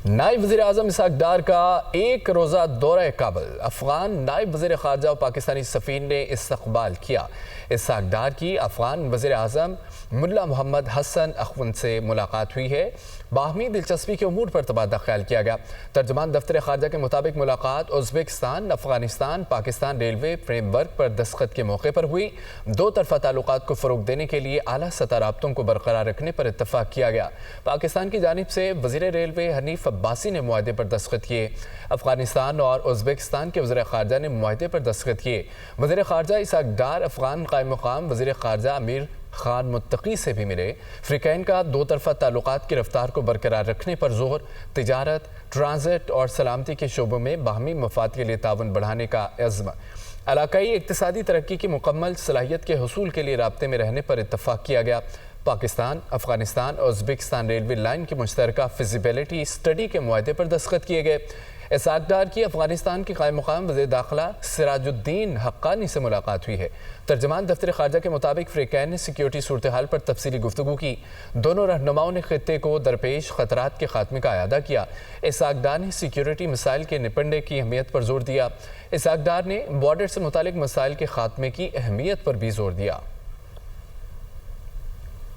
نائب وزیر اعظم اسحاق ڈار کا ایک روزہ دورہ کابل۔ افغان نائب وزیر خارجہ و پاکستانی سفیر نے استقبال کیا۔ اسحاق ڈار کی افغان وزیر اعظم ملا محمد حسن اخوند سے ملاقات ہوئی ہے۔ باہمی دلچسپی کے امور پر تبادلہ خیال کیا گیا۔ ترجمان دفتر خارجہ کے مطابق ملاقات Uzbekistan Afghanistan Pakistan railway framework پر دستخط کے موقع پر ہوئی۔ دو طرفہ تعلقات کو فروغ دینے کے لیے اعلیٰ سطح رابطوں کو برقرار رکھنے پر اتفاق کیا گیا۔ پاکستان کی جانب سے وزیر ریلوے حنیف عباسی نے معاہدے پر دستخط کیے۔ افغانستان اور ازبکستان کے وزیر خارجہ نے معاہدے پر دستخط کیے۔ وزیر خارجہ اسحاق ڈار افغان قائم مقام وزیر خارجہ امیر خان متقی سے بھی ملے۔ فریقین کا دو طرفہ تعلقات کی رفتار کو برقرار رکھنے پر زور، تجارت، ٹرانزٹ اور سلامتی کے شعبوں میں باہمی مفاد کے لیے تعاون بڑھانے کا عزم، علاقائی اقتصادی ترقی کی مکمل صلاحیت کے حصول کے لیے رابطے میں رہنے پر اتفاق کیا گیا۔ پاکستان افغانستان اور ازبکستان ریلوے لائن کی مشترکہ فیزیبلٹی اسٹڈی کے معاہدے پر دستخط کیے گئے۔ اسحاق ڈار کی افغانستان کے قائم مقام وزیر داخلہ سراج الدین حقانی سے ملاقات ہوئی ہے۔ ترجمان دفتر خارجہ کے مطابق فریقین نے سیکیورٹی صورتحال پر تفصیلی گفتگو کی۔ دونوں رہنماؤں نے خطے کو درپیش خطرات کے خاتمے کا اعادہ کیا۔ اسحاق ڈار نے سیکیورٹی مسائل کے نپٹنے کی اہمیت پر زور دیا۔ اسحاق ڈار نے بارڈر سے متعلق مسائل کے خاتمے کی اہمیت پر بھی زور دیا۔